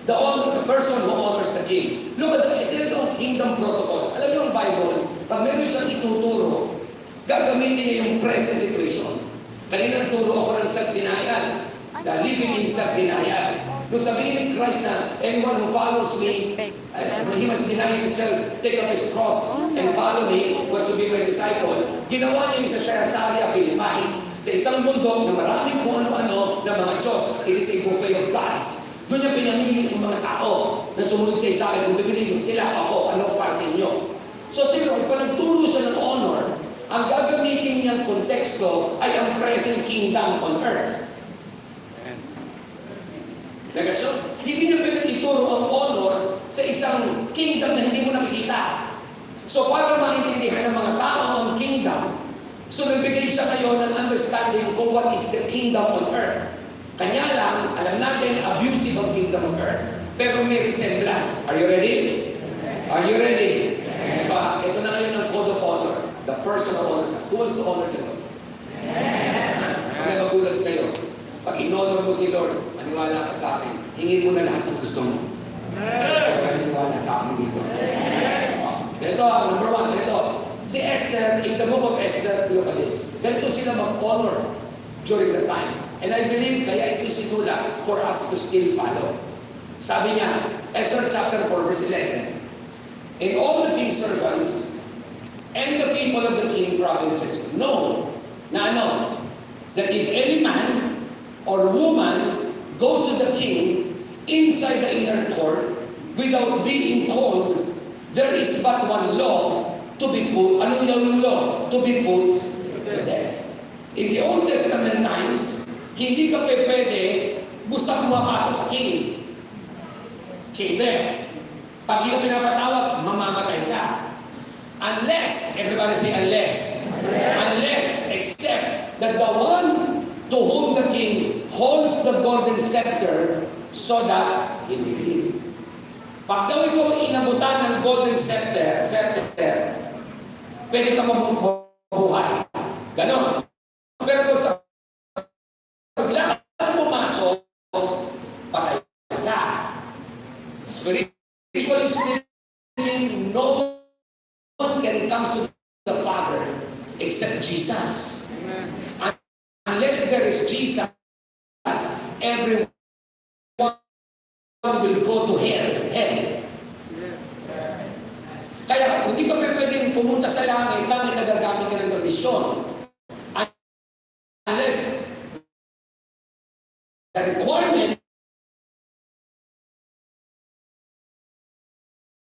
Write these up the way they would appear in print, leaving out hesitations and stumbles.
The person who honors the king. Look at ito yung kingdom protocol. Alam niyo ang Bible, pag meron siyang ituturo, gagamitin niya yung present situation. Kanina nagturo ako ng self-denial. The living in self-denial. Nung sabihin ni Christ na, anyone who follows me, he must deny himself, take up his cross, and follow me, was to be my disciple. Ginawa niya yung sa Caesarea Philippi, sa isang bundok na maraming kung ano-ano na mga Diyos. It is a buffet of gods. Doon niya pinamili ang mga tao na sumunod kayo sa akin. Kung pipiliin sila, ako, ano para sa inyo. So sila, kung nagturo siya ng honor, ang gagamitin niyang konteksto ay ang present kingdom on earth. Nagasyon? Hindi niya pwedeng ituro ang honor sa isang kingdom na hindi mo nakikita. So para maintindihan ng mga tao ang kingdom, so nagbigay siya kayo ng understanding kung what is the kingdom on earth. Kanya lang, alam natin, abusive ang kingdom on earth, pero may resemblance. Are you ready? Are you ready? Ito na ngayon ang code of honor. The personal honor. Who wants to honor the Lord? Kaya magulat kayo. Pag in-honor mo si Lord, maniwala ka sa akin, hingin mo na lahat ng gusto mo. Kaya maniwala sa akin dito. Ito, number one, ito. Si Esther, in the book of Esther, look at this. Ganito sila mag-honor during the time. And I believe kaya ito sinula for us to still follow. Sabi niya, Esther chapter 4 verse 11, and all the king's servants and the people of the king provinces know na ano, that if any man or woman goes to the king inside the inner court without being called, there is but one law to be put, anong yung law? To be put to death. In the Old Testament times, hindi ka pwede busang mapasok sa king. Chamber. Pag hindi ka pinapatawag, mamamatay ka. Unless, everybody say unless. Unless, except that the one to whom the king holds the golden scepter so that he may live. Pag daw ikaw inabutan ng golden scepter, pwede ka mabuhay. Ganon. Pero kung sa paglakan pumasok, patay ka. Spiritually speaking, no one can come to the Father except Jesus. Amen. Unless there is Jesus, everyone will go to hell. Yes. Kaya, hindi ka pwedeng pumunta sa langit, bakit nagagamit ka ng permisyon? Unless the requirement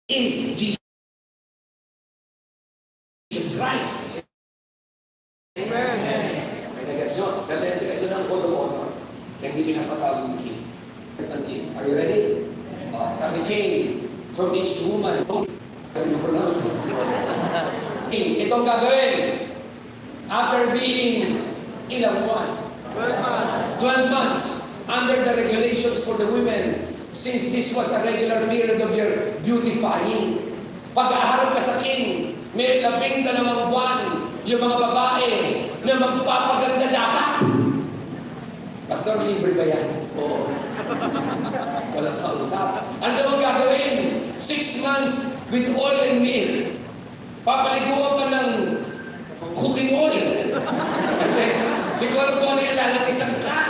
is Jesus Christ. Amen. So, ito na ang code of honor na hindi pinapatawag ng king. Are you ready? Sabi king, from each woman, king, itong gagawin after being ilang buwan? 12 months under the regulations for the women, since this was a regular period of your beautifying. Pag-aharap ka sa king, may 12 buwan yung mga babae na magpapaganda dapat. Pastor, libre ba yan? Oo. Walang kausap. Ano bang gagawin? 6 months with oil and milk. Papaliguan ka ng cooking oil. And then, di ko alam kung ano yung lalakisan ka.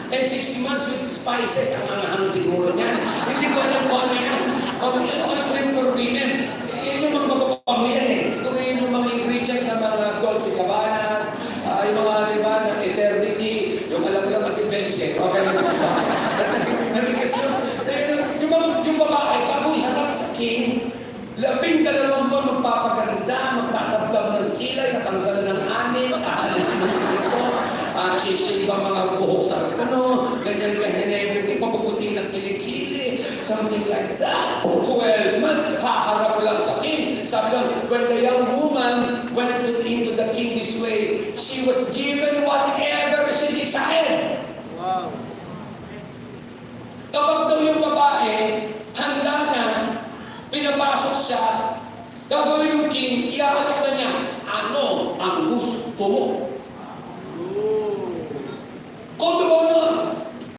And 6 months with spices. Ang anghang siguro niyan. Hindi ko alam kung ano yan. Ano for women. Yun yung mga magpapamo yan eh. Siguro yun yung mga ingredient na mga Dolce Gabbana, yung mga diba ng eternity, yung alam ko lang kasi bench okay na yung babae, bago iharap sa king, 12 buwan magpapaganda, magtatabdab ng kilay, tatanggal ng anin, aalisin ng ito, sisiba mga buhok sa kano, ganyan, everything, papuputin ng kilikili, something like that. 12 months, haharap lang sa king. Sabi doon, when the young woman went into the king this way, she was given whatever she desired. Wow. Kapag daw yung babae, handa na, pinapasok siya, gagawin yung king, iaalok na niya, ano ang gusto mo?